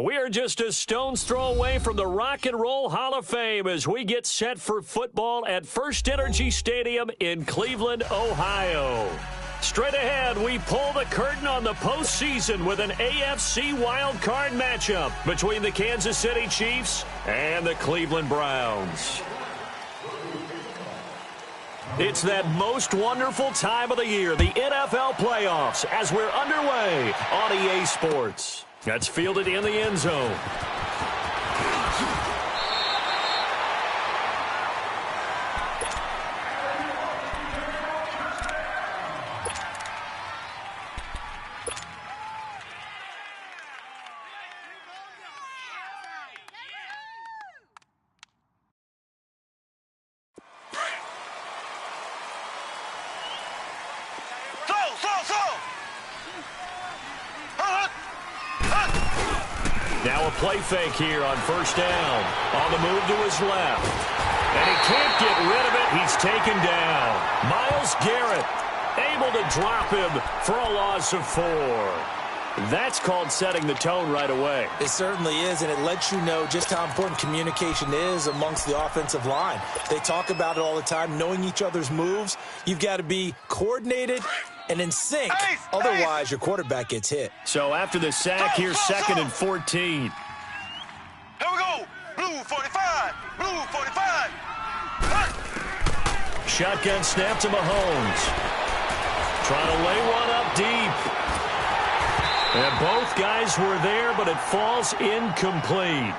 We are just a stone's throw away from the Rock and Roll Hall of Fame as we get set for football at First Energy Stadium in Cleveland, Ohio. Straight ahead, we pull the curtain on the postseason with an AFC wildcard matchup between the Kansas City Chiefs and the Cleveland Browns. It's that most wonderful time of the year, the NFL playoffs, as we're underway on EA Sports. That's fielded in the end zone. Now a play fake here on first down. On the move to his left. And he can't get rid of it. He's taken down. Myles Garrett able to drop him for a loss of 4. That's called setting the tone right away. It certainly is, and it lets you know just how important communication is amongst the offensive line. They talk about it all the time, knowing each other's moves. You've got to be coordinated and in sync. Otherwise, your quarterback gets hit. So after the sack, here's 2nd and 14. Here we go. Blue 45. Blue 45. Shotgun snap to Mahomes. Trying to lay one up deep. And both guys were there, but it falls incomplete.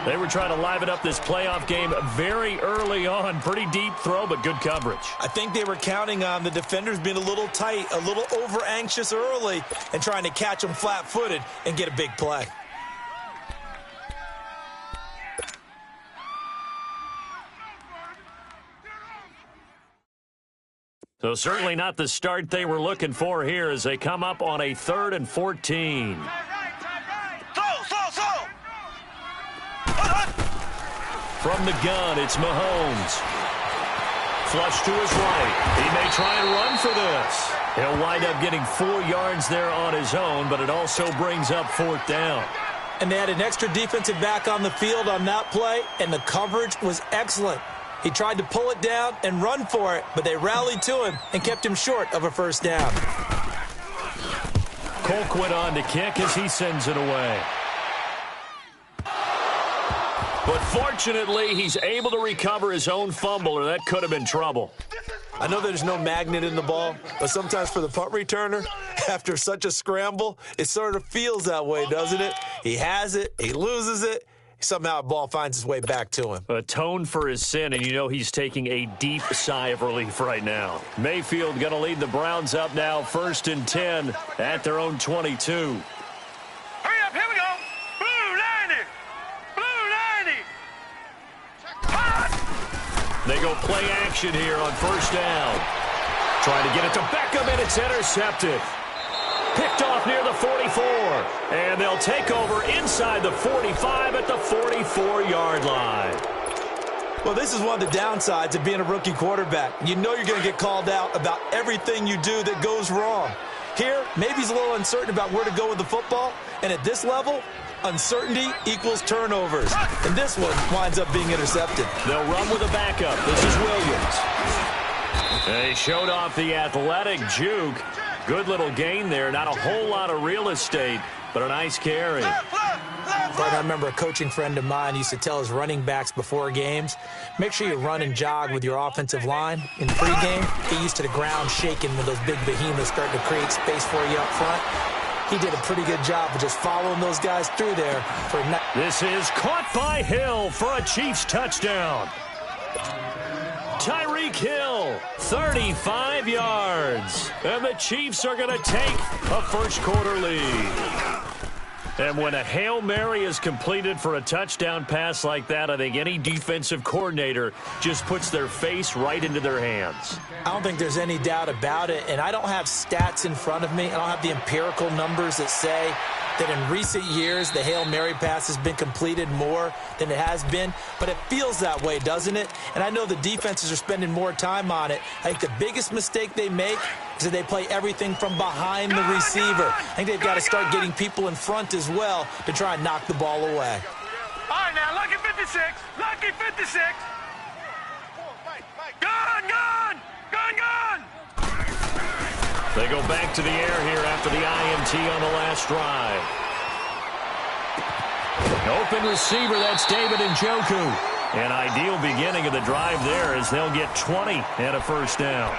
They were trying to liven up this playoff game very early on. Pretty deep throw, but good coverage. I think they were counting on the defenders being a little tight, a little over-anxious early, and trying to catch them flat-footed and get a big play. So certainly not the start they were looking for here as they come up on a 3rd and 14. From the gun, it's Mahomes. Flush to his right. He may try and run for this. He'll wind up getting 4 yards there on his own, but it also brings up 4th down. And they had an extra defensive back on the field on that play, and the coverage was excellent. He tried to pull it down and run for it, but they rallied to him and kept him short of a first down. Colk went on to kick as he sends it away. But fortunately, he's able to recover his own fumble, or that could have been trouble. I know there's no magnet in the ball, but sometimes for the punt returner, after such a scramble, it sort of feels that way, doesn't it? He has it, he loses it, somehow the ball finds its way back to him. Atone for his sin, and you know he's taking a deep sigh of relief right now. Mayfield going to lead the Browns up now, 1st and 10 at their own 22. Hurry up, here we go. Blue 90. Blue 90. They go play action here on first down. Trying to get it to Beckham, and it's intercepted. Picked off near the 44. And they'll take over inside the 45 at the 44-yard line. Well, this is one of the downsides of being a rookie quarterback. You know you're going to get called out about everything you do that goes wrong. Here, maybe he's a little uncertain about where to go with the football. And at this level, uncertainty equals turnovers. And this one winds up being intercepted. They'll run with a backup. This is Williams. They showed off the athletic juke. Good little gain there. Not a whole lot of real estate, but a nice carry. I remember a coaching friend of mine used to tell his running backs before games, make sure you run and jog with your offensive line. In pregame, get used to the ground shaking when those big behemoths start to create space for you up front. He did a pretty good job of just following those guys through there. This is caught by Hill for a Chiefs touchdown. Tyreek Hill, 35 yards. And the Chiefs are going to take a first-quarter lead. And when a Hail Mary is completed for a touchdown pass like that, I think any defensive coordinator just puts their face right into their hands. I don't think there's any doubt about it, and I don't have stats in front of me. I don't have the empirical numbers that say that in recent years the Hail Mary pass has been completed more than it has been, but it feels that way, doesn't it? And I know the defenses are spending more time on it. I think the biggest mistake they make is that they play everything from behind the receiver. I think they've got to start getting people in front as well to try and knock the ball away. All right, now, lucky 56. Lucky 56. Gun! They go back to the air here after the INT on the last drive. Open receiver, that's David Njoku. An ideal beginning of the drive there as they'll get 20 and a first down.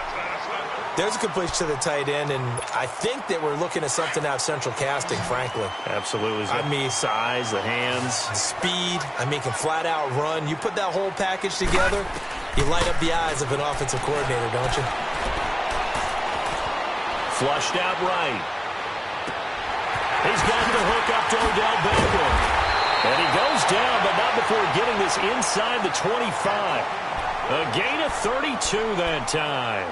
There's a completion to the tight end, and I think that we're looking at something out of central casting, frankly. Absolutely. I mean, size, the hands. Speed. I mean, can flat out run. You put that whole package together, you light up the eyes of an offensive coordinator, don't you? Flushed out right. He's got the hook up to Odell Beckham. And he goes down, but not before getting this inside the 25. A gain of 32 that time.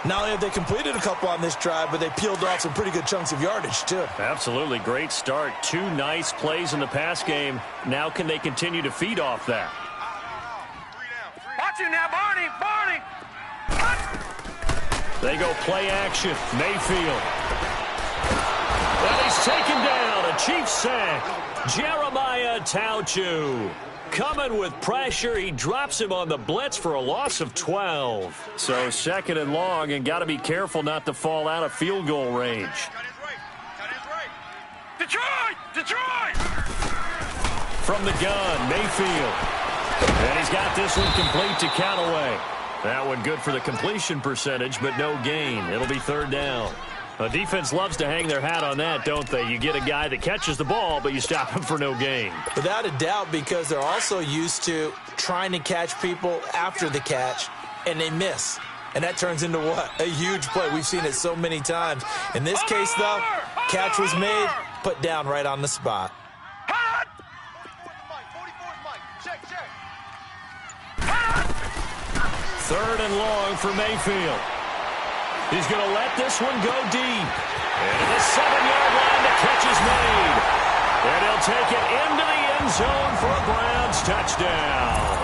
Not only have they completed a couple on this drive, but they peeled off some pretty good chunks of yardage, too. Absolutely. Great start. 2 nice plays in the pass game. Now can they continue to feed off that? Watch it now, Barney! They go play action. Mayfield. And he's taken down. A Chiefs sack. Jeremiah Tauchu. Coming with pressure. He drops him on the blitz for a loss of 12. So second and long, and got to be careful not to fall out of field goal range. Detroit! From the gun, Mayfield. And he's got this one complete to Callaway. That one good for the completion percentage, but no gain. It'll be third down. A defense loves to hang their hat on that, don't they? You get a guy that catches the ball, but you stop him for no gain. Without a doubt, because they're also used to trying to catch people after the catch, and they miss. And that turns into what? A huge play. We've seen it so many times. In this case, though, catch was made, put down right on the spot. Third and long for Mayfield. He's going to let this one go deep. And at the 7-yard line, the catch is made. And he'll take it into the end zone for a Browns touchdown.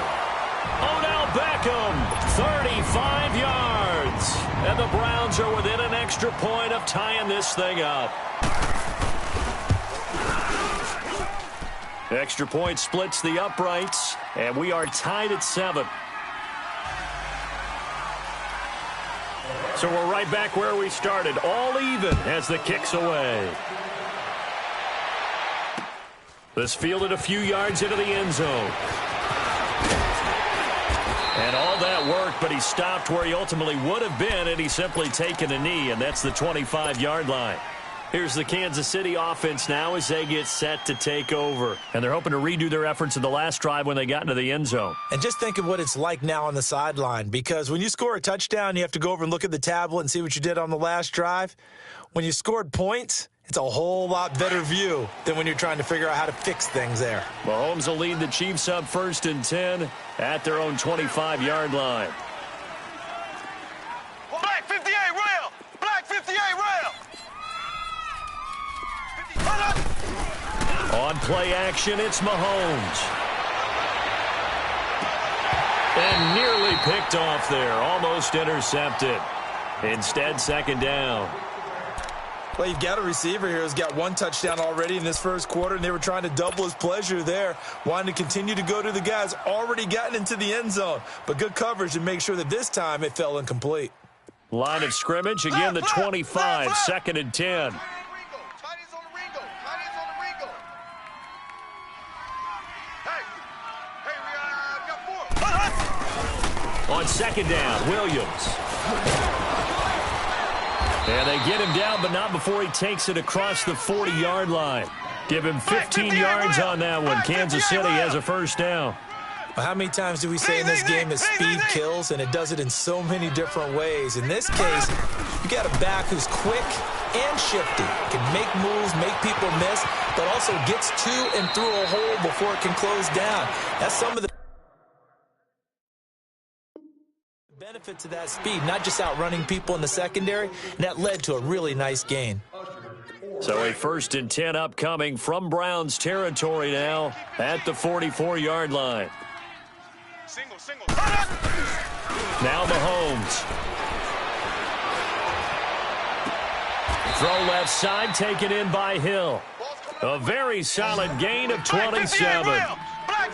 Odell Beckham, 35 yards. And the Browns are within an extra point of tying this thing up. Extra point splits the uprights, and we are tied at 7. So we're right back where we started, all even as the kick's away. This fielded a few yards into the end zone. And all that worked, but he stopped where he ultimately would have been, and he's simply taken a knee, and that's the 25-yard line. Here's the Kansas City offense now as they get set to take over. And they're hoping to redo their efforts in the last drive when they got into the end zone. And just think of what it's like now on the sideline, because when you score a touchdown, you have to go over and look at the tablet and see what you did on the last drive. When you scored points, it's a whole lot better view than when you're trying to figure out how to fix things there. Mahomes will lead the Chiefs up 1st and 10 at their own 25-yard line. Black 58 rail! Black 58 rail! On play action, it's Mahomes. And nearly picked off there, almost intercepted. Instead, second down. Well, you've got a receiver here who's got 1 touchdown already in this first quarter, and they were trying to double his pleasure there, wanting to continue to go to the guys already gotten into the end zone. But good coverage to make sure that this time it fell incomplete. Line of scrimmage, again the 25, 2nd and 10. On 2nd down, Williams. And they get him down, but not before he takes it across the 40-yard line. Give him 15 yards on that one. Kansas City has a first down. Well, how many times do we say in this game that speed kills, and it does it in so many different ways? In this case, you got a back who's quick and shifty, can make moves, make people miss, but also gets to and through a hole before it can close down. That's some of the benefit to that speed, not just outrunning people in the secondary, and that led to a really nice gain. So a 1st and 10 upcoming from Browns territory now at the 44-yard line. Now Mahomes. Throw left side, taken in by Hill. A very solid gain of 27.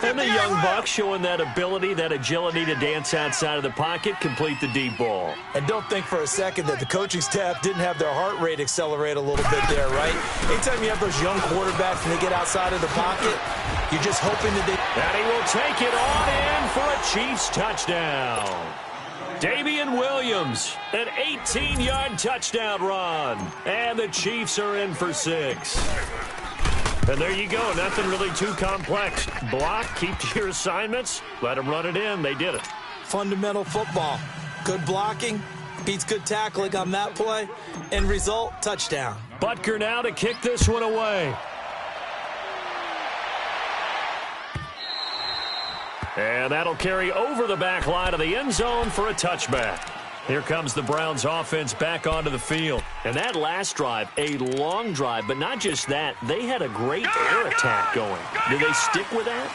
And the young buck showing that ability, that agility to dance outside of the pocket, complete the deep ball. And don't think for a second that the coaching staff didn't have their heart rate accelerate a little bit there, right? Anytime you have those young quarterbacks and they get outside of the pocket, you're just hoping that they... And he will take it on in for a Chiefs touchdown. Damian Williams, an 18-yard touchdown run. And the Chiefs are in for 6. And there you go. Nothing really too complex. Block, keep to your assignments, let them run it in. They did it. Fundamental football. Good blocking, beats good tackling on that play. End result, touchdown. Butker now to kick this one away. And that'll carry over the back line of the end zone for a touchback. Here comes the Browns offense back onto the field. And that last drive, a long drive, but not just that. They had a great air attack going. Do they stick with that?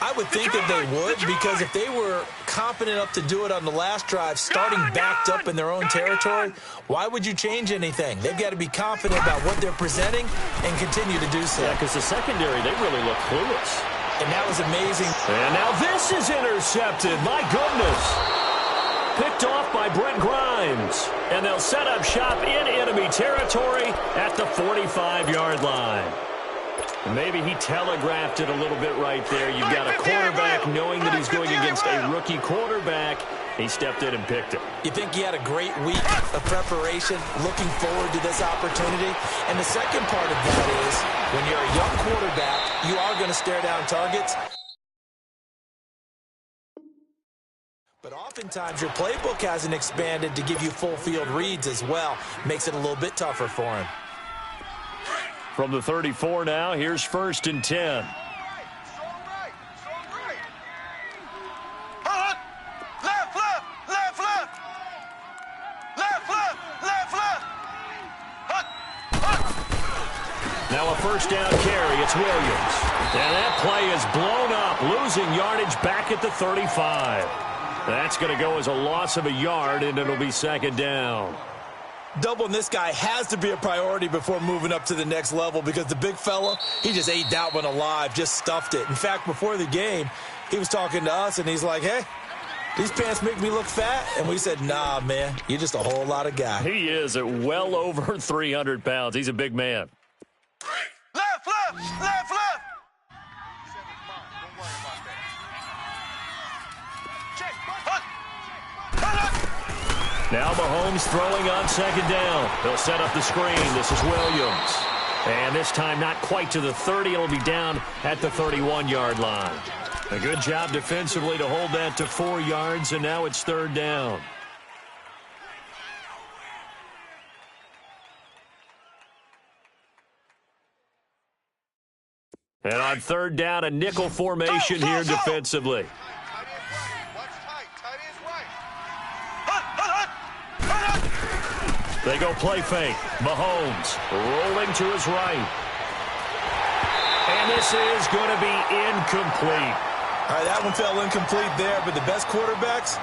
I would think that they would, because if they were competent enough to do it on the last drive, starting backed up in their own territory, why would you change anything? They've got to be confident about what they're presenting and continue to do so. Yeah, because the secondary, they really look clueless. And that was amazing. And now this is intercepted. My goodness. Picked off by Brent Grimes. And they'll set up shop in enemy territory at the 45-yard line. Maybe he telegraphed it a little bit right there. You've got a quarterback knowing that he's going against a rookie quarterback. He stepped in and picked it. You think he had a great week of preparation, looking forward to this opportunity? And the second part of that is, when you're a young quarterback, you are going to stare down targets. But oftentimes your playbook hasn't expanded to give you full field reads as well. Makes it a little bit tougher for him. From the 34 now, here's 1st and 10. Now a 1st down carry. It's Williams. And that play is blown up, losing yardage back at the 35. That's going to go as a loss of a yard, and it'll be 2nd down. Doubling this guy has to be a priority before moving up to the next level, because the big fella, he just ate that one alive, just stuffed it. In fact, before the game, he was talking to us, and he's like, hey, these pants make me look fat? And we said, nah, man, you're just a whole lot of guy. He is at well over 300 pounds. He's a big man. Left, left, left, left. Now Mahomes throwing on 2nd down. They'll set up the screen. This is Williams. And this time not quite to the 30. It'll be down at the 31-yard line. A good job defensively to hold that to 4 yards, and now it's 3rd down. And on 3rd down, a nickel formation here defensively. They go play fake. Mahomes rolling to his right. And this is going to be incomplete. All right, that one fell incomplete there, but the best quarterbacks,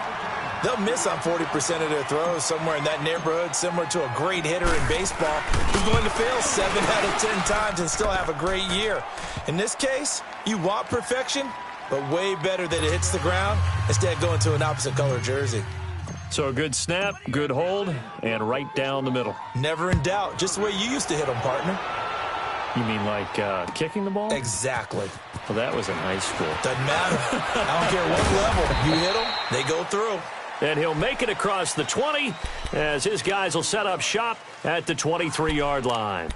they'll miss on 40% of their throws, somewhere in that neighborhood, similar to a great hitter in baseball who's going to fail 7 out of 10 times and still have a great year. In this case, you want perfection, but way better that it hits the ground instead of going to an opposite color jersey. So a good snap, good hold, and right down the middle. Never in doubt. Just the way you used to hit them, partner. You mean like kicking the ball? Exactly. Well, that was in high school. Doesn't matter. I don't care what level. You hit them, they go through. And he'll make it across the 20 as his guys will set up shop at the 23-yard line.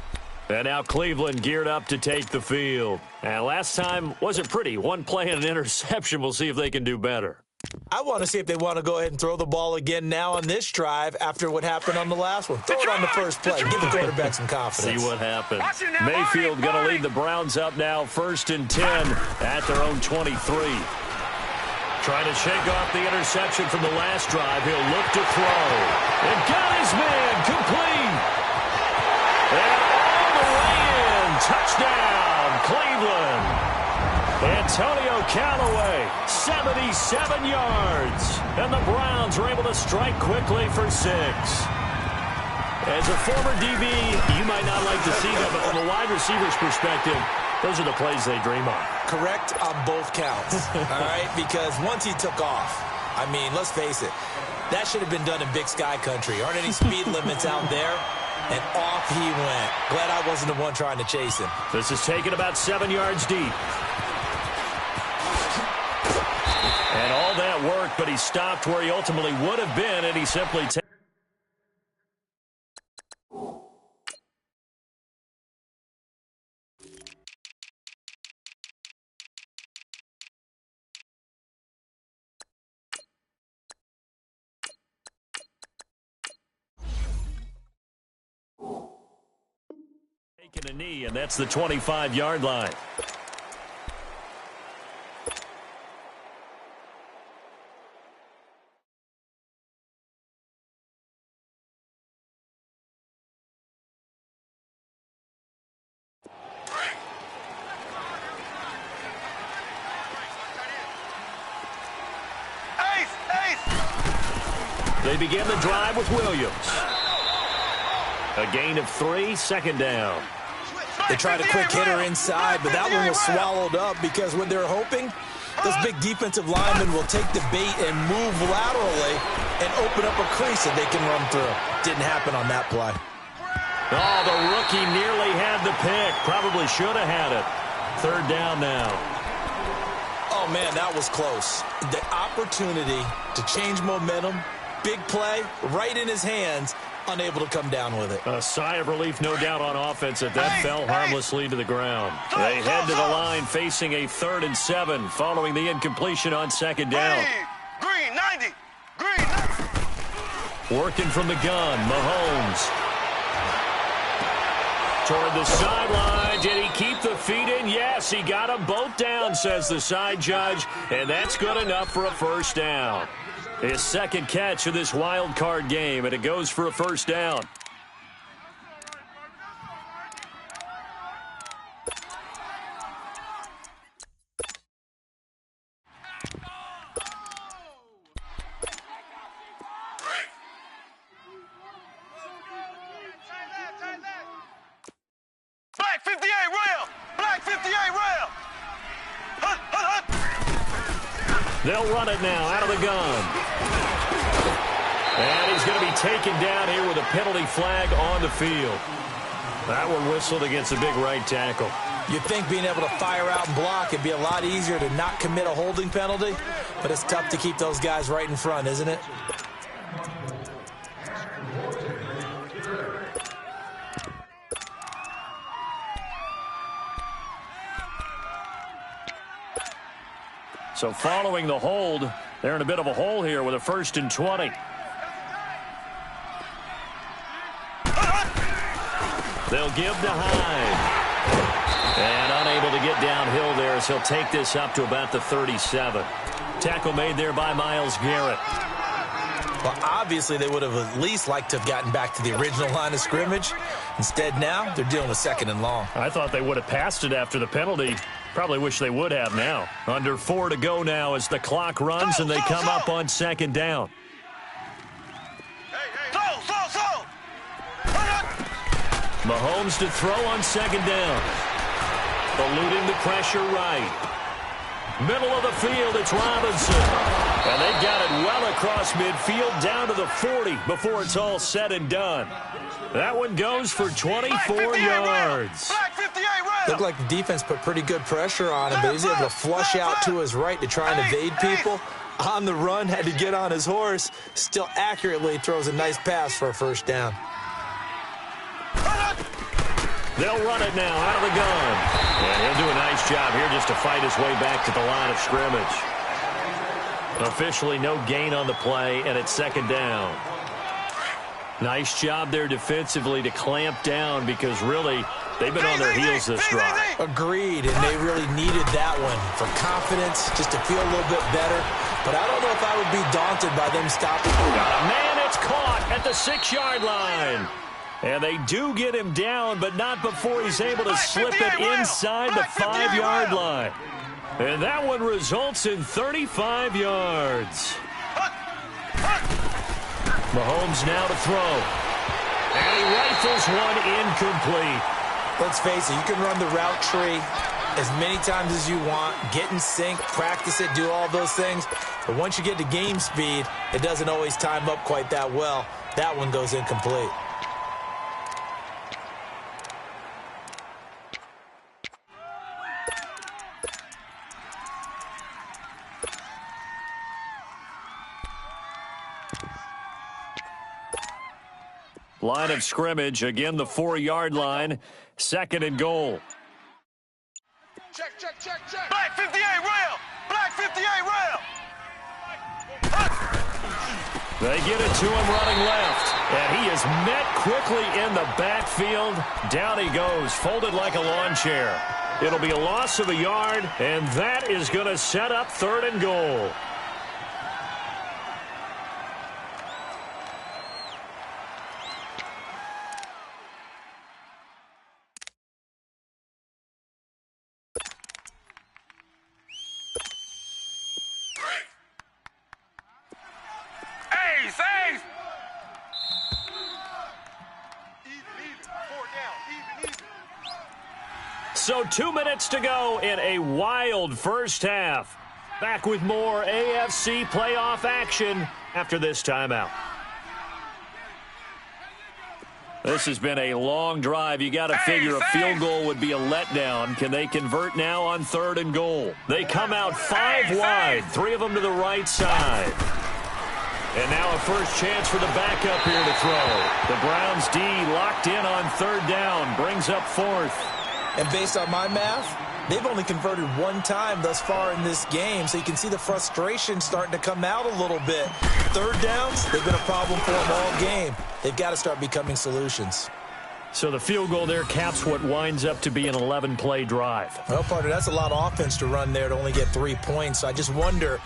And now Cleveland geared up to take the field. And last time wasn't pretty. One play and an interception. We'll see if they can do better. I want to see if they want to go ahead and throw the ball again now on this drive after what happened on the last one. Throw it on the first play. Give the quarterback some confidence. See what happens. Mayfield going to lead the Browns up now 1st and 10 at their own 23. Trying to shake off the interception from the last drive. He'll look to throw. And got his man complete. And all the touchdown, Cleveland. Antonio Callaway, 77 yards. And the Browns are able to strike quickly for 6. As a former DB, you might not like to see that, but from a wide receiver's perspective, those are the plays they dream of. Correct on both counts, all right? Because once he took off, I mean, let's face it, that should have been done in Big Sky Country. Aren't any speed limits out there? And off he went. Glad I wasn't the one trying to chase him. This is taken about 7 yards deep. And all that worked, but he stopped where he ultimately would have been, and he simply taking a knee, and that's the 25-yard line. They begin the drive with Williams. A gain of 3, second down. They tried a quick hitter inside, but that one was swallowed up because what they're hoping, this big defensive lineman will take the bait and move laterally and open up a crease that they can run through. Didn't happen on that play. Oh, the rookie nearly had the pick. Probably should have had it. Third down now. Oh, man, that was close. The opportunity to change momentum, big play, right in his hands, unable to come down with it. A sigh of relief, no doubt, on offense that fell harmlessly to the ground. They head to the line facing a 3rd and 7 following the incompletion on second down. Green, 90. Green, 90. Working from the gun, Mahomes. Toward the sideline. Did he keep the feet in? Yes, he got them both down, says the side judge, and that's good enough for a first down. His second catch of this wild card game, and it goes for a first down. Black 58 rail. Black 58 rail. Hut, hut, hut. They'll run it now out of the gun. And he's going to be taken down here with a penalty flag on the field. That one whistled against the big right tackle. You'd think being able to fire out and block it'd be a lot easier to not commit a holding penalty, but it's tough to keep those guys right in front, isn't it? So following the hold, they're in a bit of a hole here with a 1st and 20. They'll give to Hyde. And unable to get downhill there as he'll take this up to about the 37. Tackle made there by Myles Garrett. Well, obviously they would have at least liked to have gotten back to the original line of scrimmage. Instead now, they're dealing with 2nd and long. I thought they would have passed it after the penalty. Probably wish they would have now. Under 4 to go now as the clock runs and they come up on 2nd down. Mahomes to throw on 2nd down. Eluding the pressure right. Middle of the field, it's Robinson. And they've got it well across midfield down to the 40 before it's all said and done. That one goes for 24 yards. Looked like the defense put pretty good pressure on him, but he's able to flush out to his right to try and evade people. On the run, had to get on his horse. Still accurately throws a nice pass for a first down. They'll run it now out of the gun. And he'll do a nice job here just to fight his way back to the line of scrimmage. Officially no gain on the play, and it's 2nd down. Nice job there defensively to clamp down because really they've been on their heels this drive. Agreed, and they really needed that one for confidence, just to feel a little bit better. But I don't know if I would be daunted by them stopping. Got a man, it's caught at the 6-yard line. And they do get him down, but not before he's able to slip it inside the 5-yard line. And that one results in 35 yards. Mahomes now to throw. And he rifles one incomplete. Let's face it, you can run the route tree as many times as you want, get in sync, practice it, do all those things. But once you get to game speed, it doesn't always time up quite that well. That one goes incomplete. Line of scrimmage, again the 4-yard line, 2nd and goal. Check, check, check, check. Black 58 rail. Black 58 rail. They get it to him running left. And he is met quickly in the backfield. Down he goes, folded like a lawn chair. It'll be a loss of a yard, and that is going to set up 3rd and goal. So 2 minutes to go in a wild first half. Back with more AFC playoff action after this timeout. This has been a long drive. You got to figure a field goal would be a letdown. Can they convert now on 3rd and goal? They come out 5 wide, 3 of them to the right side. And now a first chance for the backup here to throw. The Browns D locked in on 3rd down, brings up 4th. And based on my math, they've only converted 1 time thus far in this game, so you can see the frustration starting to come out a little bit. 3rd downs, they've been a problem for them all game. They've got to start becoming solutions. So the field goal there caps what winds up to be an 11-play drive. Well, partner, that's a lot of offense to run there to only get 3 points. So I just wonder,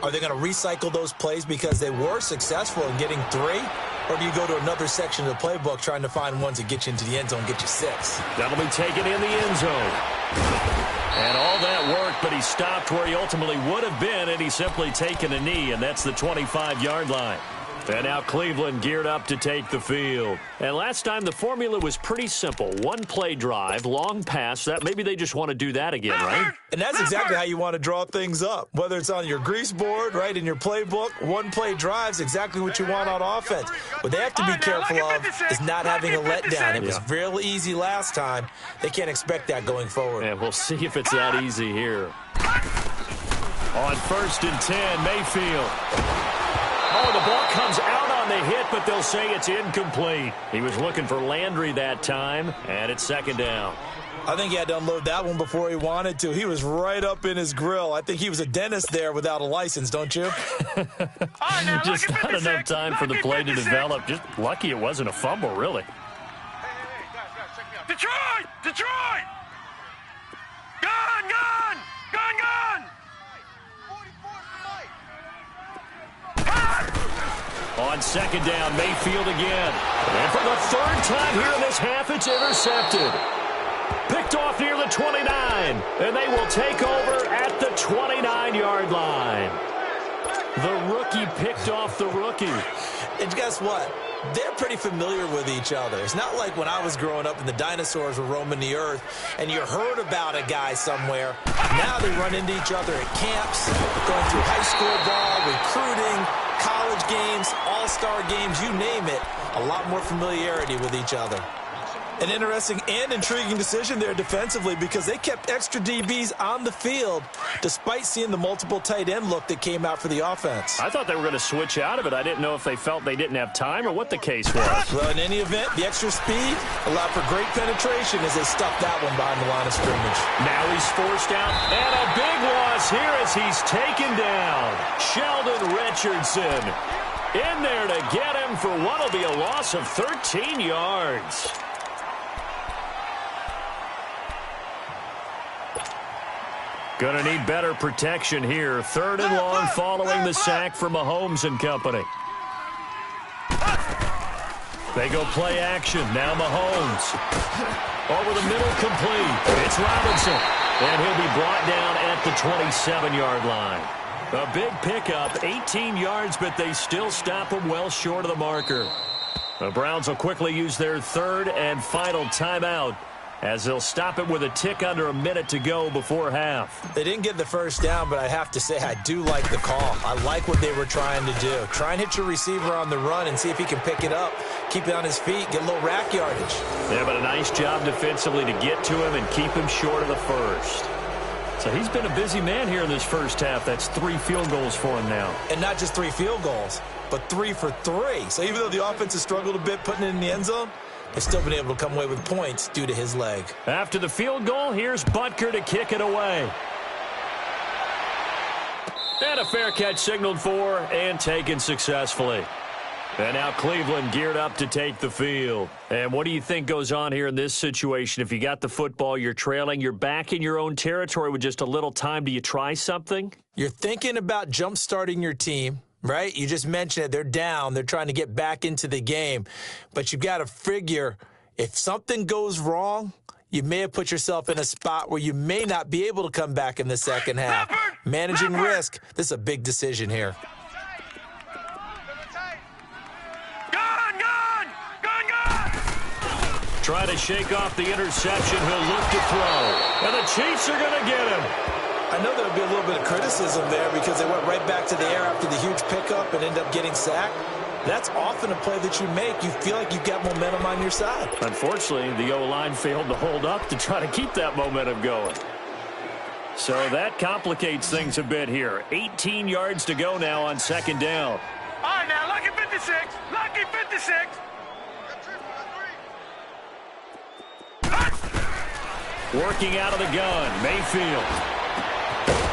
are they going to recycle those plays because they were successful in getting 3? Or do you go to another section of the playbook trying to find ones that get you into the end zone, get you 6? That'll be taken in the end zone. And all that worked, but he stopped where he ultimately would have been, and he's simply taken a knee, and that's the 25-yard line. And now Cleveland geared up to take the field. And last time the formula was pretty simple. 1-play drive, long pass. That maybe they just want to do that again, right? And that's exactly how you want to draw things up. Whether it's on your grease board, right, in your playbook, 1-play drive's exactly what you want on offense. What they have to be careful of is not having a letdown. It was real easy last time. They can't expect that going forward. And we'll see if it's that easy here. On 1st and 10, Mayfield. Oh, the ball comes out on the hit, but they'll say it's incomplete. He was looking for Landry that time, and it's 2nd down. I think he had to unload that one before he wanted to. He was right up in his grill. I think he was a dentist there without a license, don't you? Just not enough time for the play to develop. Just lucky it wasn't a fumble, really. Hey, guys, check me out. Detroit! Detroit! Gun, gun! Gun, gun! On 2nd down, Mayfield again. And for the 3rd time here in this half, it's intercepted. Picked off near the 29, and they will take over at the 29-yard line. The rookie picked off the rookie. And guess what? They're pretty familiar with each other. It's not like when I was growing up and the dinosaurs were roaming the earth and you heard about a guy somewhere. Now they run into each other at camps, going through high school ball, recruiting, college games, all-star games, you name it. A lot more familiarity with each other. An interesting and intriguing decision there defensively because they kept extra DBs on the field despite seeing the multiple tight end look that came out for the offense. I thought they were going to switch out of it. I didn't know if they felt they didn't have time or what the case was. Well, in any event, the extra speed allowed for great penetration as they stuffed that one behind the line of scrimmage. Now he's forced out, and a big loss here as he's taken down. Sheldon Richardson in there to get him for what will be a loss of 13 yards. Going to need better protection here. 3rd and long following the sack from Mahomes and company. They go play action. Now Mahomes. Over the middle, complete. It's Robinson. And he'll be brought down at the 27-yard line. A big pickup, 18 yards, but they still stop him well short of the marker. The Browns will quickly use their third and final timeout, as they'll stop it with a tick under a minute to go before half. They didn't get the first down, but I have to say I do like the call. I like what they were trying to do. Try and hit your receiver on the run and see if he can pick it up, keep it on his feet, get a little rack yardage. Yeah, but a nice job defensively to get to him and keep him short of the first. So he's been a busy man here in this first half. That's 3 field goals for him now. And not just 3 field goals, but 3 for 3. So even though the offense has struggled a bit putting it in the end zone, they've still been able to come away with points due to his leg. After the field goal, here's Butker to kick it away. And a fair catch signaled for and taken successfully. And now Cleveland geared up to take the field. And what do you think goes on here in this situation? If you got the football, you're trailing, you're back in your own territory with just a little time. Do you try something? You're thinking about jump-starting your team. Right? You just mentioned it. They're down. They're trying to get back into the game. But you've got to figure if something goes wrong, you may have put yourself in a spot where you may not be able to come back in the second half. Managing risk, this is a big decision here. Try to shake off the interception. He'll look to throw. And the Chiefs are going to get him. I know there'll be a little bit of criticism there because they went right back to the air after the huge pickup and ended up getting sacked. That's often a play that you make. You feel like you've got momentum on your side. Unfortunately, the O-line failed to hold up to try to keep that momentum going. So that complicates things a bit here. 18 yards to go now on second down. All right, now, lucky 56. Lucky 56. Working out of the gun, Mayfield.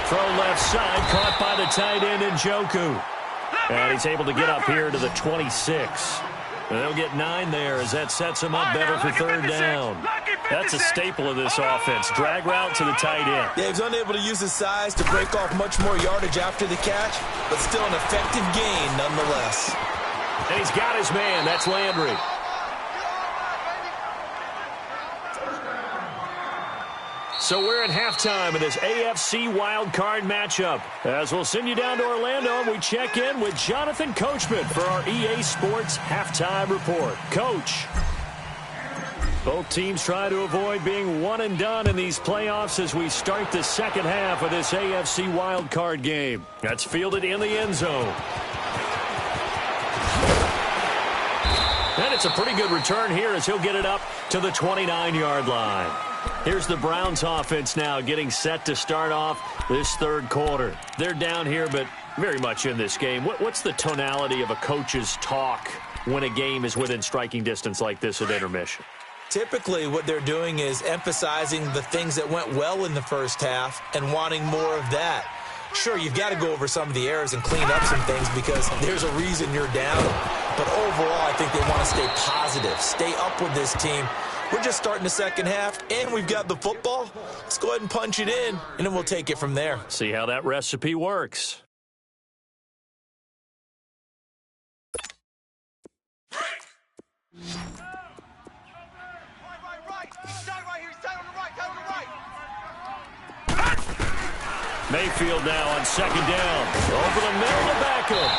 Throw left side, caught by the tight end Njoku. And he's able to get up here to the 26. And they'll get 9 there as that sets him up better for third down. That's a staple of this offense. Drag route to the tight end. Yeah, he's unable to use his size to break off much more yardage after the catch, but still an effective gain nonetheless. And he's got his man. That's Landry. So we're at halftime of this AFC wildcard matchup. As we'll send you down to Orlando, and we check in with Jonathan Coachman for our EA Sports Halftime Report. Coach. Both teams try to avoid being one and done in these playoffs as we start the second half of this AFC wildcard game. That's fielded in the end zone. And it's a pretty good return here as he'll get it up to the 29-yard line. Here's the Browns offense now getting set to start off this third quarter. They're down here, but very much in this game. What's the tonality of a coach's talk when a game is within striking distance like this at intermission? Typically, what they're doing is emphasizing the things that went well in the first half and wanting more of that. Sure, you've got to go over some of the errors and clean up some things because there's a reason you're down. But overall, I think they want to stay positive, stay up with this team. We're just starting the second half, and we've got the football. Let's go ahead and punch it in, and then we'll take it from there. See how that recipe works. Mayfield now on second down. Over the middle to Beckham.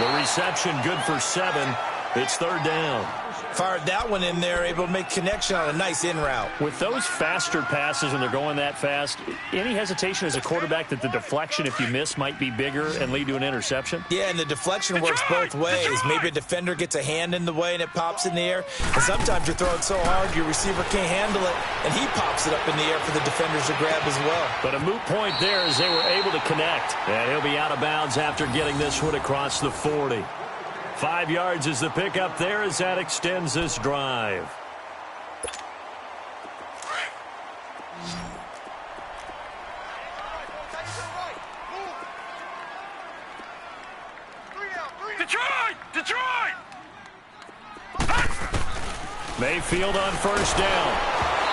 The reception good for 7. It's third down. Fired that one in there, able to make connection on a nice in route. With those faster passes when they're going that fast, any hesitation as a quarterback that the deflection, if you miss, might be bigger and lead to an interception? Yeah, and the deflection works both ways. Maybe a defender gets a hand in the way and it pops in the air. And sometimes you're throwing so hard your receiver can't handle it, and he pops it up in the air for the defenders to grab as well. But a moot point there as they were able to connect. And he'll be out of bounds after getting this one across the 40. 5 yards is the pickup there as that extends this drive. Detroit! Mayfield on first down.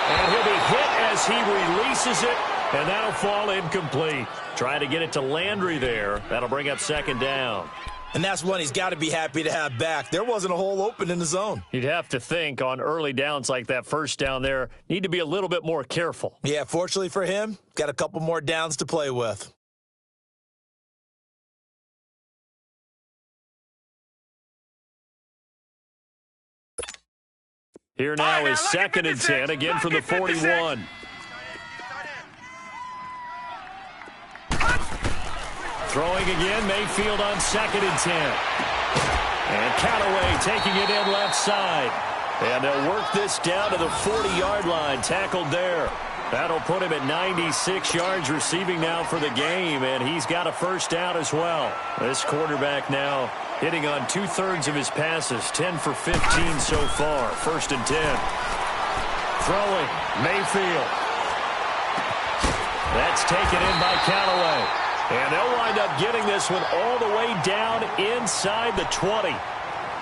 And he'll be hit as he releases it, and that'll fall incomplete. Trying to get it to Landry there. That'll bring up second down. And that's one he's got to be happy to have back. There wasn't a hole open in the zone. You'd have to think on early downs like that first down there, need to be a little bit more careful. Yeah, fortunately for him, got a couple more downs to play with. Here now is 2nd and 10, again from the 41. Throwing again, Mayfield on 2nd and 10. And Callaway taking it in left side. And they'll work this down to the 40-yard line, tackled there. That'll put him at 96 yards receiving now for the game, and he's got a first down as well. This quarterback now hitting on 2/3 of his passes, 10 for 15 so far. 1st and 10. Throwing, Mayfield. That's taken in by Callaway. And they'll wind up getting this one all the way down inside the 20.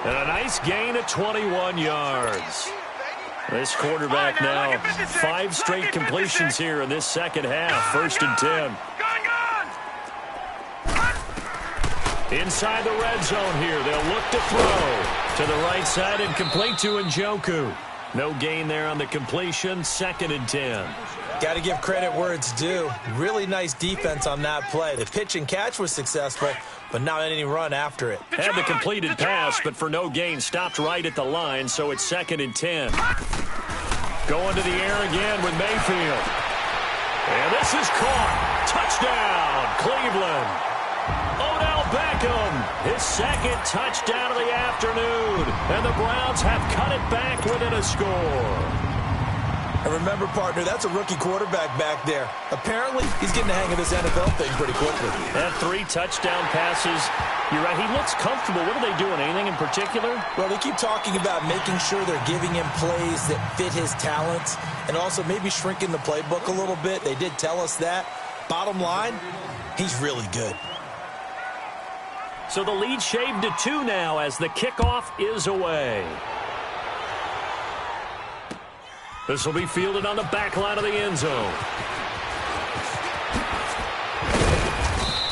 And a nice gain of 21 yards. This quarterback now, 5 straight completions here in this second half. 1st and 10. Inside the red zone here. They'll look to throw to the right side and complete to Njoku. No gain there on the completion. 2nd and 10. Got to give credit where it's due. Really nice defense on that play. The pitch and catch was successful, but not any run after it. Had the completed pass, but for no gain, stopped right at the line, so it's 2nd and 10. Going to the air again with Mayfield. And this is caught. Touchdown, Cleveland. Odell Beckham, his 2nd touchdown of the afternoon. And the Browns have cut it back within a score. And remember, partner, that's a rookie quarterback back there. Apparently, he's getting the hang of this NFL thing pretty quickly. Had 3 touchdown passes. You're right, he looks comfortable. What are they doing? Anything in particular? Well, they keep talking about making sure they're giving him plays that fit his talents and also maybe shrinking the playbook a little bit. They did tell us that. Bottom line, he's really good. So the lead shaved to 2 now as the kickoff is away. This will be fielded on the back line of the end zone.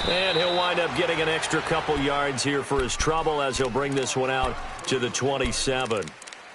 And he'll wind up getting an extra couple yards here for his trouble as he'll bring this one out to the 27.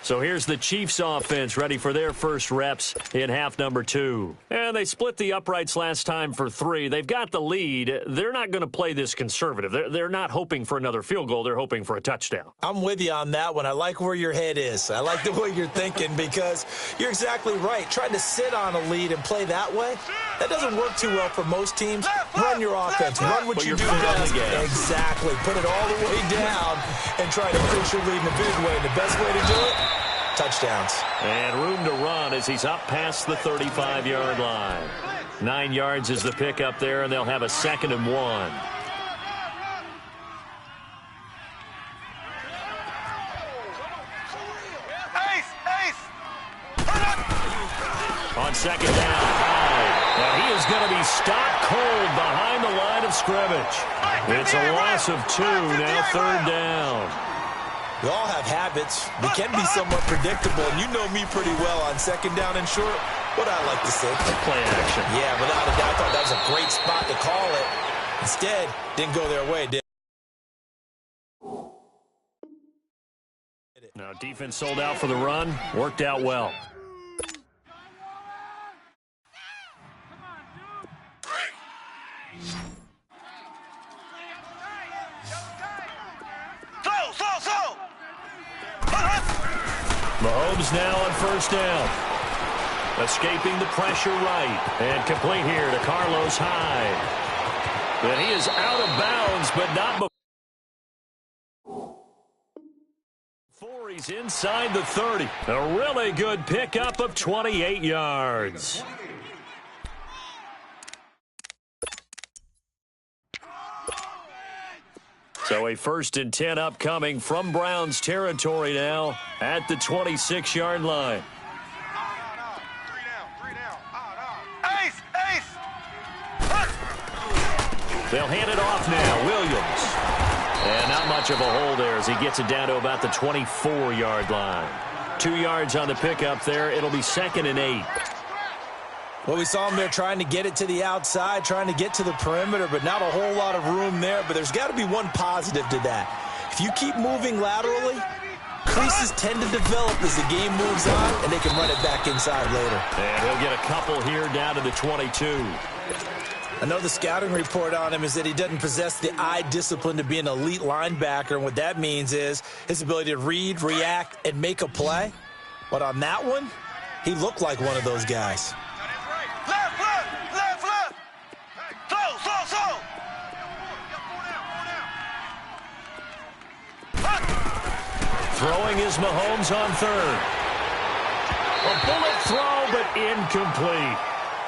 So here's the Chiefs offense ready for their first reps in half number 2. And they split the uprights last time for 3. They've got the lead. They're not going to play this conservative. They're not hoping for another field goal. They're hoping for a touchdown. I'm with you on that one. I like where your head is. I like the way you're thinking because you're exactly right. Trying to sit on a lead and play that way, that doesn't work too well for most teams. Run your offense. Run what you do best. Exactly. Put it all the way down and try to push your lead in a big way. The best way to do it, touchdowns. And room to run as he's up past the 35-yard line. 9 yards is the pickup there, and they'll have a 2nd and 1. On 2nd down, and he is going to be stopped cold behind the line of scrimmage. It's a loss of 2, now 3rd down. We all have habits. We can be somewhat predictable, and you know me pretty well on 2nd down and short. What I like to say. Play action. Yeah, without a doubt, I thought that was a great spot to call it. Instead, didn't go their way, did it? Now, defense sold out for the run. Worked out well. Mahomes now on 1st down. Escaping the pressure right. And complete here to Carlos Hyde. And he is out of bounds, but not before he's inside the 30. A really good pickup of 28 yards. So a 1st and 10 upcoming from Browns territory now at the 26-yard line. They'll hand it off now. Williams. And not much of a hole there as he gets it down to about the 24-yard line. 2 yards on the pickup there. It'll be 2nd and 8. Well, we saw him there trying to get it to the outside, trying to get to the perimeter, but not a whole lot of room there. But there's got to be one positive to that. If you keep moving laterally, creases tend to develop as the game moves on, and they can run it back inside later. And he'll get a couple here down to the 22. Another scouting report on him is that he doesn't possess the eye discipline to be an elite linebacker, and what that means is his ability to read, react, and make a play. But on that one, he looked like one of those guys. Left, left, left, left. Slow. Throwing is Mahomes on third. A bullet throw, but incomplete.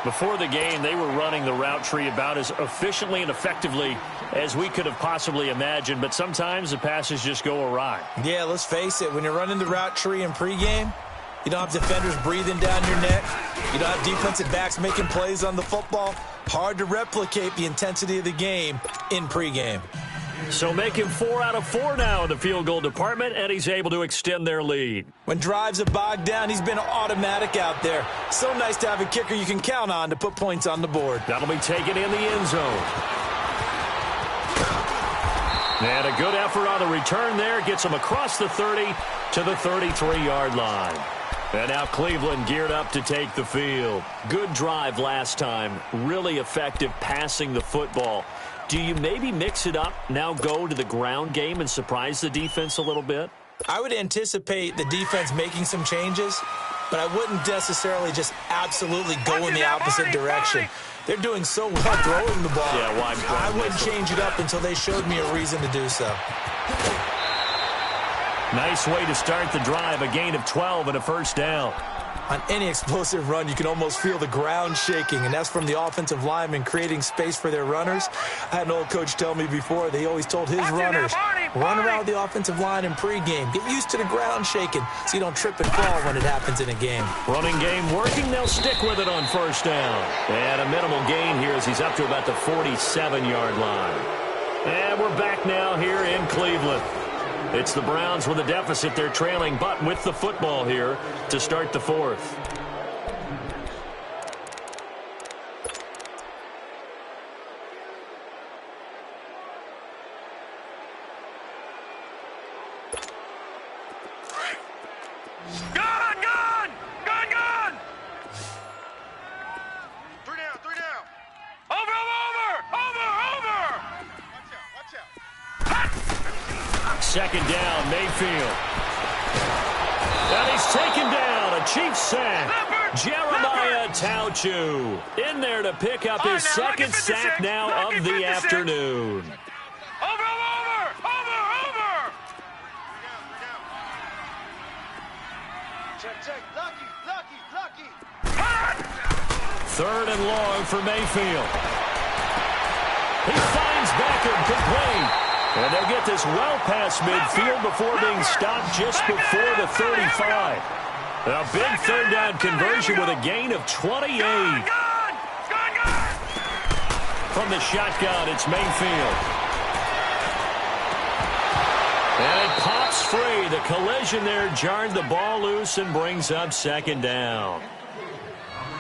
Before the game, they were running the route tree about as efficiently and effectively as we could have possibly imagined, but sometimes the passes just go awry. Yeah, let's face it. When you're running the route tree in pregame, you don't have defenders breathing down your neck. You don't have defensive backs making plays on the football. Hard to replicate the intensity of the game in pregame. So make him 4 out of 4 now in the field goal department, and he's able to extend their lead. When drives are bogged down, he's been automatic out there. So nice to have a kicker you can count on to put points on the board. That'll be taken in the end zone. And a good effort on the return there. Gets him across the 30 to the 33-yard line. And now Cleveland geared up to take the field. Good drive last time. Really effective passing the football. Do you maybe mix it up, now go to the ground game and surprise the defense a little bit? I would anticipate the defense making some changes, but I wouldn't necessarily just absolutely go in the opposite direction. They're doing so well throwing the ball. Yeah, well, I wouldn't change it up until they showed me a reason to do so. Nice way to start the drive, a gain of 12 and a first down. On any explosive run, you can almost feel the ground shaking, and that's from the offensive linemen creating space for their runners. I had an old coach tell me before, they always told his runners, run around the offensive line in pregame. Get used to the ground shaking so you don't trip and fall when it happens in a game. Running game working. They'll stick with it on first down. And a minimal gain here as he's up to about the 47-yard line. And we're back now here in Cleveland. It's the Browns with a deficit. They're trailing, but with the football here to start the fourth. Gun! 3 down. Over! Watch out. Second down, Mayfield. And he's taken down. A Chiefs sack. Jeremiah Tauchu in there to pick up his second sack now of the afternoon. Over! Check. Lucky. Third and long for Mayfield. He finds Beckham complete. And they'll get this well past midfield before being stopped just before the 35. A big third down conversion with a gain of 28. From the shotgun, it's Mayfield. And it pops free. The collision there jarred the ball loose and brings up second down.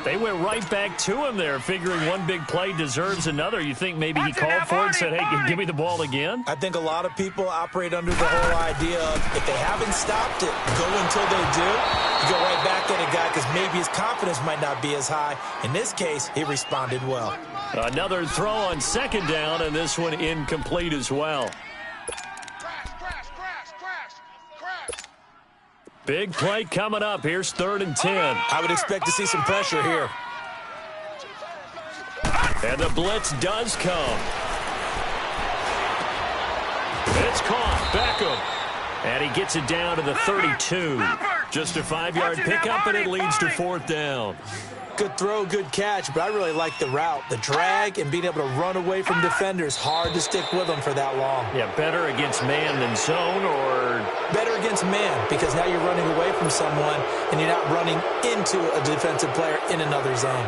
They went right back to him there, figuring one big play deserves another. You think maybe he called for it and said, hey, give me the ball again? I think a lot of people operate under the whole idea of if they haven't stopped it, go until they do. You go right back at a guy because maybe his confidence might not be as high. In this case, he responded well. Another throw on second down, and this one incomplete as well. Crash. Big play coming up. Here's 3rd and 10. I would expect to see some pressure here. And the blitz does come. It's caught. Beckham. And he gets it down to the 32. Just a 5-yard pickup, and it leads to 4th down. Good throw, good catch, but I really like the route. The drag and being able to run away from defenders, hard to stick with them for that long. Yeah, better against man than zone, or? Better against man, because now you're running away from someone and you're not running into a defensive player in another zone.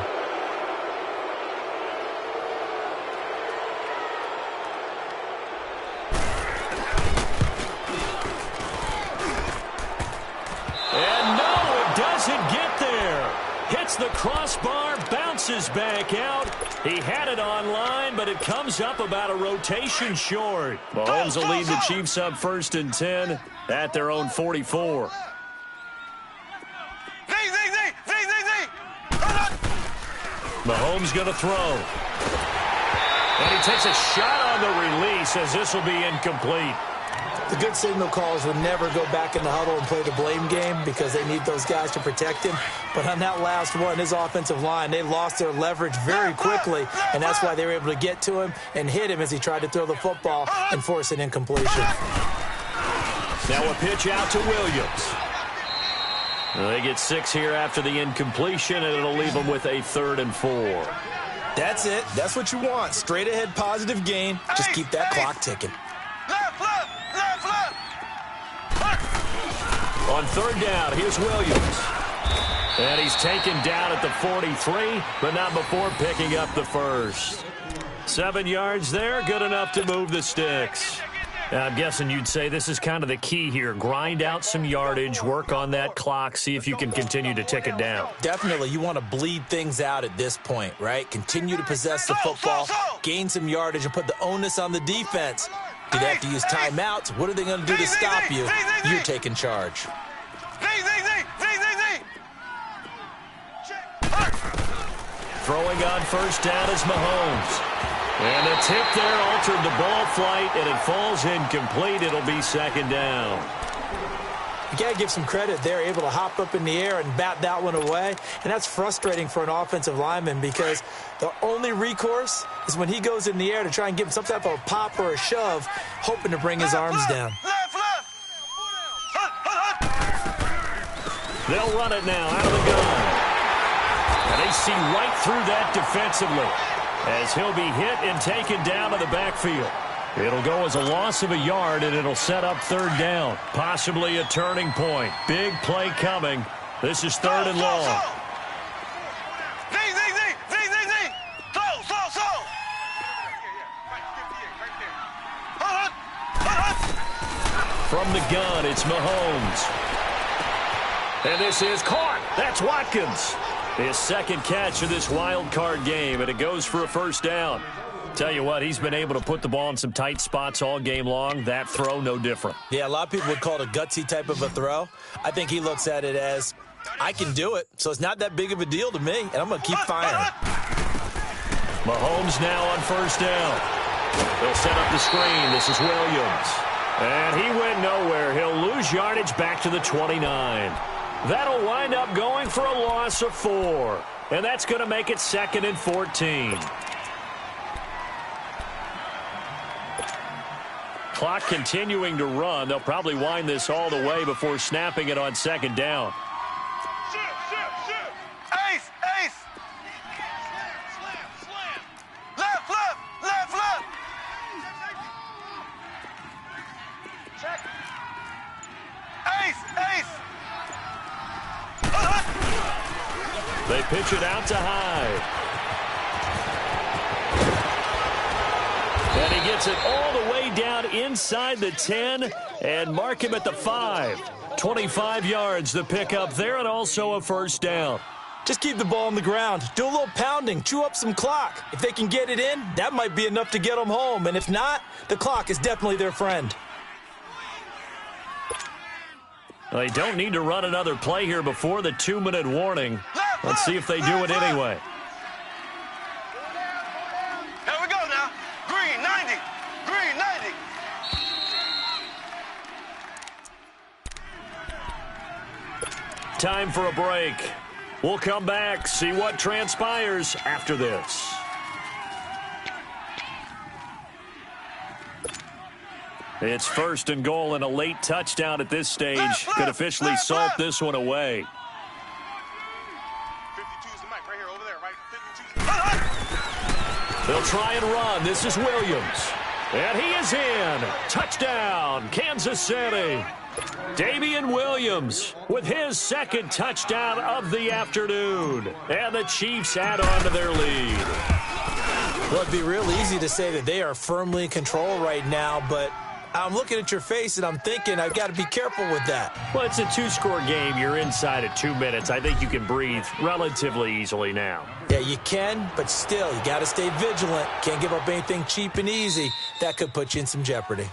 And no, it doesn't get there. Hits the crossbar, bounces back out, He had it online, but it comes up about a rotation short. Mahomes will lead the Chiefs up 1st and 10 at their own 44. Mahomes going to throw. And he takes a shot on the release as this will be incomplete. The good signal callers would never go back in the huddle and play the blame game because they need those guys to protect him. But on that last one, his offensive line, they lost their leverage very quickly, and that's why they were able to get to him and hit him as he tried to throw the football and force an incompletion. Now a pitch out to Williams. They get 6 here after the incompletion, and it'll leave them with a 3rd and 4. That's it. That's what you want. Straight ahead positive gain. Just keep that clock ticking. On 3rd down, here's Williams. And he's taken down at the 43, but not before picking up the 1st. 7 yards there, good enough to move the sticks. I'm guessing you'd say this is kind of the key here. Grind out some yardage, work on that clock, see if you can continue to tick it down. Definitely. You want to bleed things out at this point, right? Continue to possess the football, gain some yardage, and put the onus on the defense. Do they have to use timeouts? What are they going to do to stop you? You're taking charge. Throwing on 1st down is Mahomes. And the tip there altered the ball flight, and it falls incomplete. It'll be 2nd down. You got to give some credit. They're able to hop up in the air and bat that one away. And that's frustrating for an offensive lineman because the only recourse is when he goes in the air to try and give him some type of a pop or a shove, hoping to bring his arms down. They'll run it now out of the gun. And they see right through that defensively as he'll be hit and taken down to the backfield. It'll go as a loss of a yard, and it'll set up 3rd down. Possibly a turning point. Big play coming. This is 3rd and long. From the gun, it's Mahomes. And this is caught. That's Watkins. His 2nd catch of this wild card game, and it goes for a 1st down. Tell you what, he's been able to put the ball in some tight spots all game long. That throw, no different. Yeah, a lot of people would call it a gutsy type of a throw. I think he looks at it as, I can do it, so it's not that big of a deal to me, and I'm going to keep firing. Mahomes now on 1st down. They'll set up the screen. This is Williams. And he went nowhere. He'll lose yardage back to the 29. That'll wind up going for a loss of 4. And that's going to make it 2nd and 14. Clock continuing to run. They'll probably wind this all the way before snapping it on 2nd down. Ace, ace. Slam. Left. Check. Ace. They pitch it out to Hyde. And he gets it all the way down inside the 10 and mark him at the 5. 25 yards the pickup there, and also a 1st down. Just keep the ball on the ground. Do a little pounding. Chew up some clock. If they can get it in, that might be enough to get them home. And if not, the clock is definitely their friend. They don't need to run another play here before the 2-minute warning. Let's see if they do it anyway. Here we go now. Green 90. Green 90. Time for a break. We'll come back, see what transpires after this. It's 1st and goal, and a late touchdown at this stage could officially salt this one away. 52's the mic right here, over there, right? 52's. They'll try and run. This is Williams. And he is in. Touchdown, Kansas City. Damian Williams with his 2nd touchdown of the afternoon. And the Chiefs add on to their lead. Well, it'd be real easy to say that they are firmly in control right now, but I'm looking at your face, and I'm thinking I've got to be careful with that. Well, it's a two-score game. You're inside at 2 minutes. I think you can breathe relatively easily now. Yeah, you can, but still, you got to stay vigilant. Can't give up anything cheap and easy. That could put you in some jeopardy.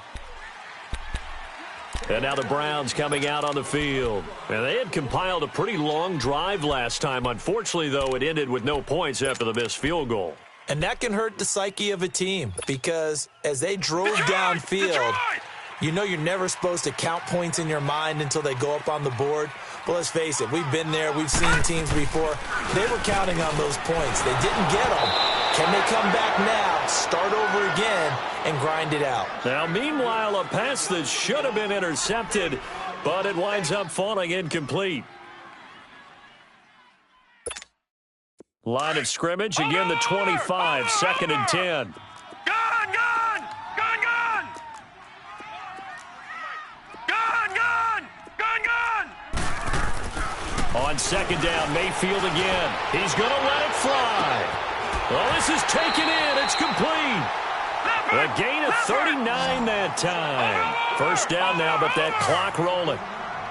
And now the Browns coming out on the field. And they had compiled a pretty long drive last time. Unfortunately, though, it ended with no points after the missed field goal. And that can hurt the psyche of a team because as they drove downfield, you know you're never supposed to count points in your mind until they go up on the board. But let's face it, we've been there. We've seen teams before. They were counting on those points. They didn't get them. Can they come back now, start over again, and grind it out? Now, meanwhile, a pass that should have been intercepted, but it winds up falling incomplete. Line of scrimmage, again the 25, 2nd and 10. Gun! Gun! Gun! Gun! Gun! Gun! Gun! Gun! On 2nd down, Mayfield again. He's going to let it fly. Well, this is taken in. It's complete. A gain of 39 that time. 1st down now, but that clock rolling.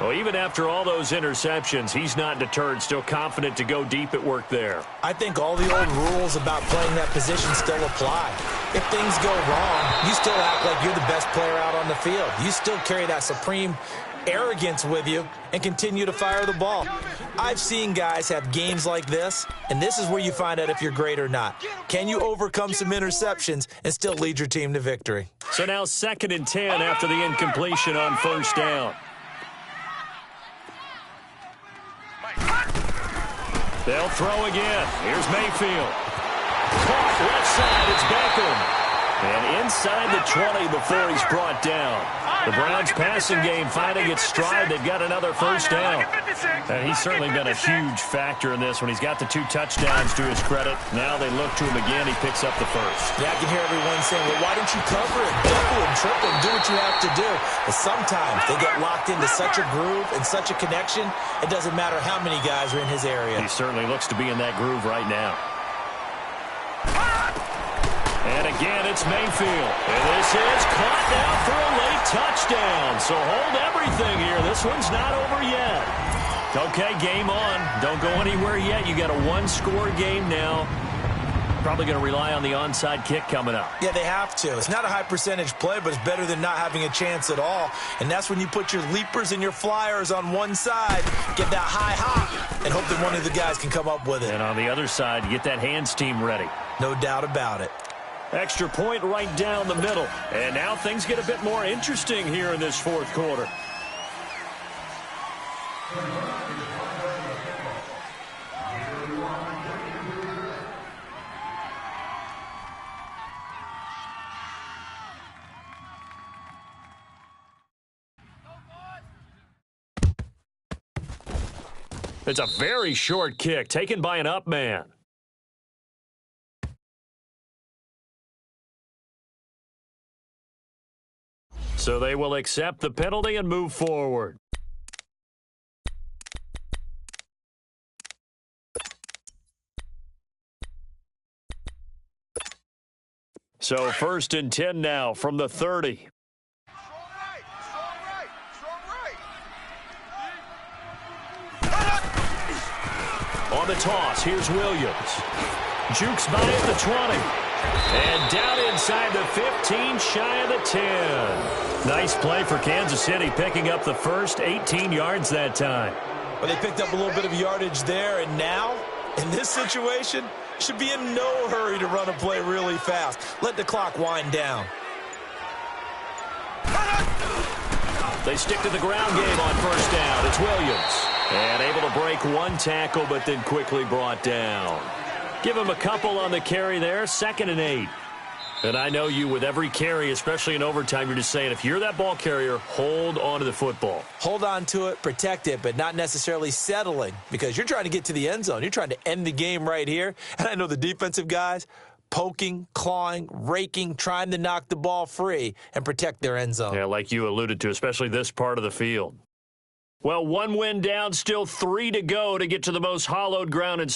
Well, even after all those interceptions, he's not deterred, still confident to go deep at work there. I think all the old rules about playing that position still apply. If things go wrong, you still act like you're the best player out on the field. You still carry that supreme arrogance with you and continue to fire the ball. I've seen guys have games like this, and this is where you find out if you're great or not. Can you overcome some interceptions and still lead your team to victory? So now 2nd and 10 after the incompletion on 1st down. They'll throw again. Here's Mayfield. Caught left side. It's Beckham. And inside the 20 before he's brought down. The Browns passing game finding its stride. They've got another 1st down. And he's certainly been a huge factor in this when he's got the 2 touchdowns to his credit. Now they look to him again. He picks up the 1st. Yeah, I can hear everyone saying, well, why don't you cover it, double and triple and do what you have to do? But sometimes they get locked into such a groove and such a connection, it doesn't matter how many guys are in his area. He certainly looks to be in that groove right now. And again, it's Mayfield. And this is caught now for a late touchdown. So hold everything here. This one's not over yet. Okay, game on. Don't go anywhere yet. You got a 1-score game now. Probably going to rely on the onside kick coming up. Yeah, they have to. It's not a high percentage play, but it's better than not having a chance at all. And that's when you put your leapers and your flyers on one side, get that high hop, and hope that one of the guys can come up with it. And on the other side, get that hands team ready. No doubt about it. Extra point right down the middle. And now things get a bit more interesting here in this 4th quarter. It's a very short kick taken by an up man. So they will accept the penalty and move forward. So 1st and 10 now from the 30. On the toss, here's Williams. Jukes by at the 20. And down inside the 15, shy of the 10. Nice play for Kansas City, picking up the 1st, 18 yards that time. Well, they picked up a little bit of yardage there, and now, in this situation, should be in no hurry to run a play really fast. Let the clock wind down. They stick to the ground game on 1st down. It's Williams. And able to break 1 tackle, but then quickly brought down. Give him a couple on the carry there, 2nd and 8. And I know you, with every carry, especially in overtime, you're just saying, if you're that ball carrier, hold on to the football. Hold on to it, protect it, but not necessarily settling, because you're trying to get to the end zone. You're trying to end the game right here. And I know the defensive guys, poking, clawing, raking, trying to knock the ball free and protect their end zone. Yeah, like you alluded to, especially this part of the field. Well, 1 win down, still 3 to go to get to the most hallowed ground in